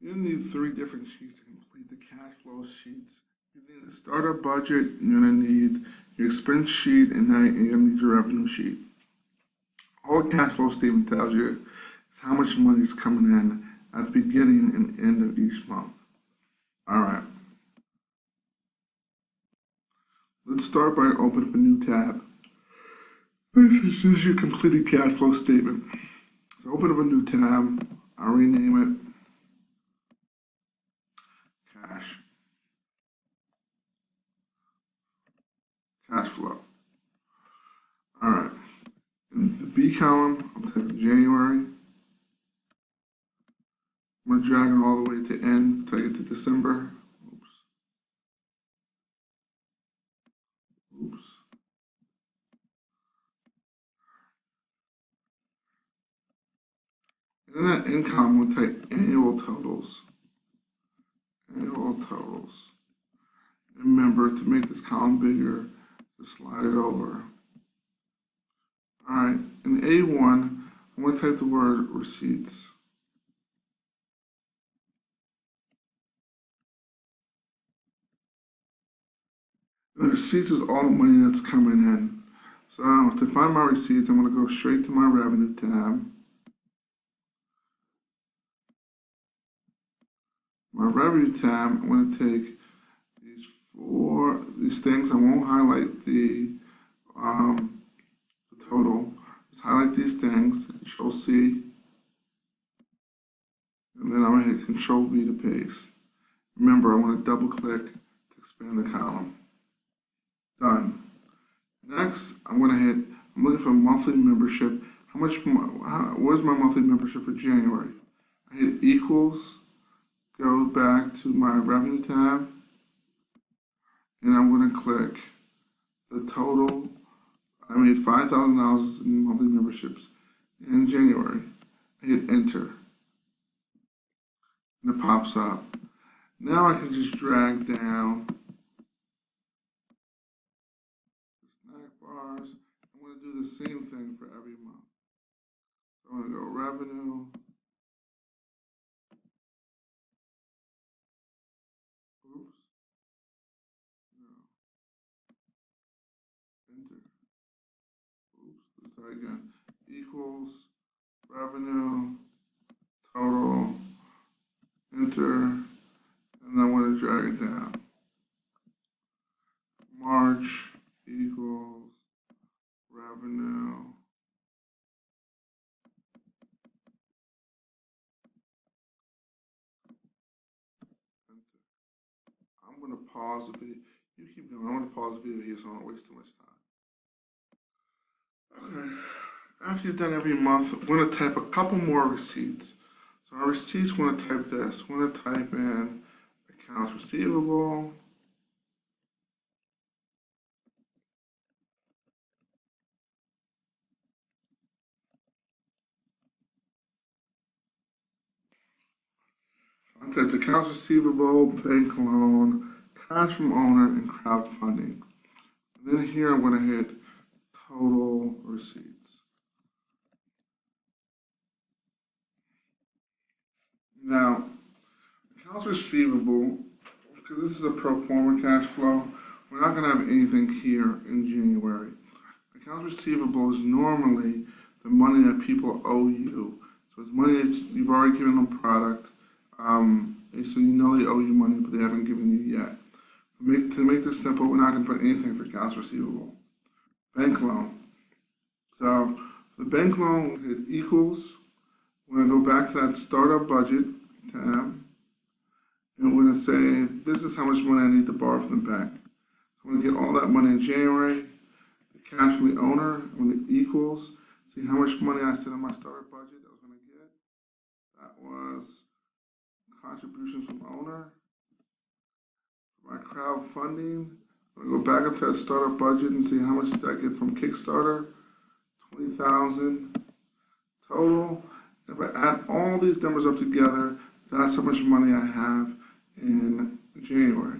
You need three different sheets to complete the cash flow sheets. You need a startup budget, you're gonna need your expense sheet, and now you're gonna need your revenue sheet. All a cash flow statement tells you is how much money is coming in at the beginning and end of each month. All right, let's start by opening up a new tab. This is your completed cash flow statement. So open up a new tab. I'll rename it cash flow. All right. In the B column, I'm typing January. I'm going to drag it all the way to end until I get to December. Oops. And in that end column, I'm going to type annual totals. Annual totals. And remember, to make this column bigger, just slide it over. All right. In A1, I'm going to type the word receipts. And receipts is all the money that's coming in. So to find my receipts, I'm going to go straight to my revenue tab. My revenue tab, I'm going to take these things. I won't highlight the total. Just highlight these things, Control C, and then I'm going to hit Control V to paste. Remember, I want to double click to expand the column. Done. Next, I'm looking for monthly membership. Where's my monthly membership for January? I hit equals, go back to my revenue tab, and I'm going to click the total. I made $5,000 in monthly memberships in January. I hit enter, and it pops up. Now I can just drag down the snack bars. I'm going to do the same thing for every month. So I'm going to go revenue. Oops. No. Enter. Oops. Let's try again. Equals revenue total. Enter. And then I'm going to drag it down. March equals revenue. Enter. I'm going to pause the video. You keep going. I'm going to pause the video here so I don't waste too much time. Okay. After you've done every month, we're going to type a couple more receipts. So our receipts, we're going to type this. We're going to type in accounts receivable. I typed accounts receivable, bank loan, cash from owner, and crowdfunding. And then here I'm going to hit total receipts. Now, accounts receivable, because this is a pro forma cash flow, we're not going to have anything here in January. Accounts receivable is normally the money that people owe you. So it's money that you've already given them product, so you know they owe you money, but they haven't given you yet. To make this simple, we're not going to put anything for accounts receivable. Bank loan. So the bank loan, it equals. We're going to go back to that startup budget tab, and we're going to say this is how much money I need to borrow from the bank. So I'm going to get all that money in January. The cash from the owner, I'm going to equals. See how much money I said in my startup budget I was going to get. That was contributions from owner. My crowdfunding, I'm going to go back up to that startup budget and see how much did I get from Kickstarter. 20,000 total. If I add all these numbers up together, that's how much money I have in January.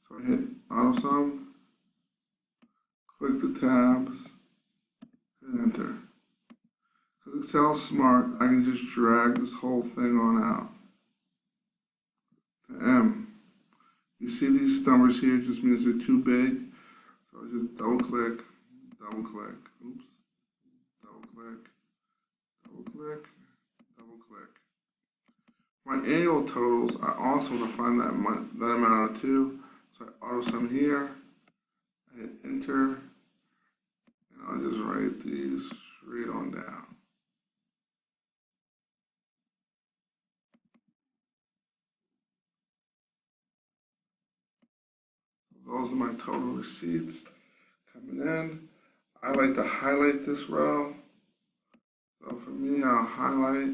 So I hit auto sum, click the tabs, and enter. Because Excel's smart, I can just drag this whole thing on out. You see these numbers here, it just means they're too big. So I just double click, oops, double click, double click, double click. My annual totals, I also want to find that amount out too. So I auto sum here, I hit enter, and I'll just write these straight on down. Those are my total receipts coming in. I like to highlight this row. So for me, I'll highlight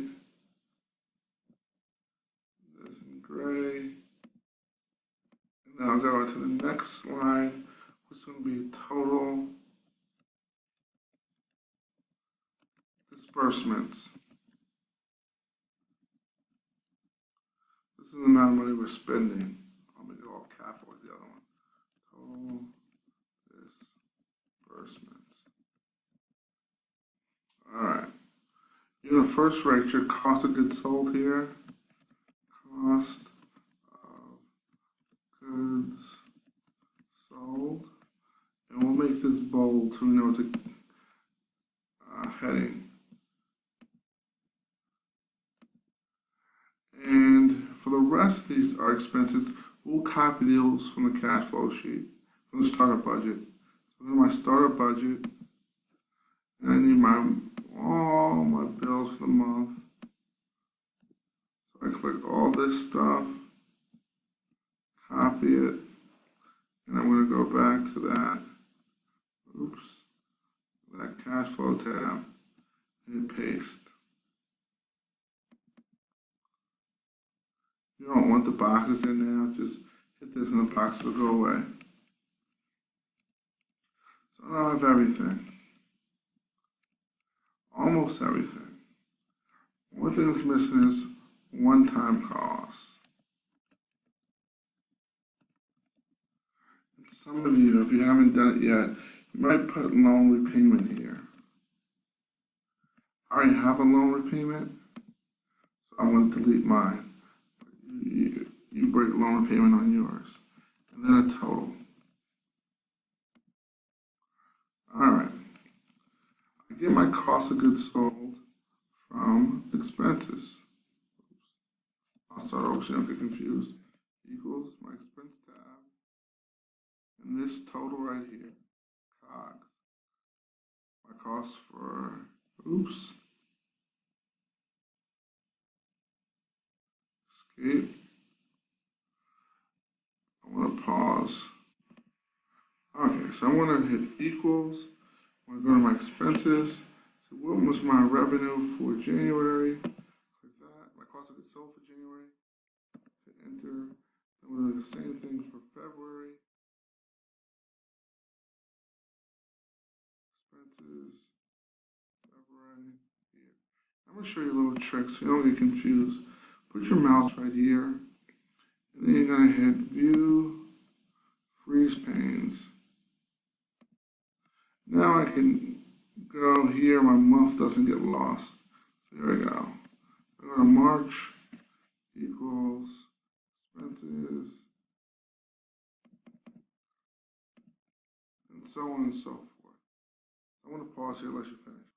this in gray. And then I'll go into the next line, which is going to be total disbursements. This is the amount of money we're spending. I'll make it all capital like the other one. Total disbursements. Alright. You're going to first write your cost of goods sold here. Cost of goods sold. And we'll make this bold so we know it's a heading. And for the rest of these are expenses, we'll copy those from the cash flow sheet, from the startup budget. So then my startup budget, and I need all my bills for the month. So I click all this stuff, copy it, and I'm going to go back to that, that cash flow tab, and paste. You don't want the boxes in now, just hit this and the boxes will go away. So now I have everything. Almost everything. One thing that's missing is one-time costs. And some of you, if you haven't done it yet, you might put loan repayment here. I already have a loan repayment, so I'm going to delete mine. You break loan repayment on yours. And then a total. Alright. I get my cost of goods sold from expenses. I'll start over so you don't get confused. Equals my expense tab. And this total right here, COGS. My cost for, escape. I want to pause. Okay, so I want to hit equals. I want to go to my expenses. So what was my revenue for January? Click that. My cost of goods sold for January. Hit enter. Then we'll do the same thing for February. Expenses. February. Here. I'm going to show you a little trick so you don't get confused. Put your mouse right here. And then you're going to hit view, freeze panes. Now I can go here, my month doesn't get lost. So here we go. I go to March equals expenses, and so on and so forth. I want to pause here, let you finish.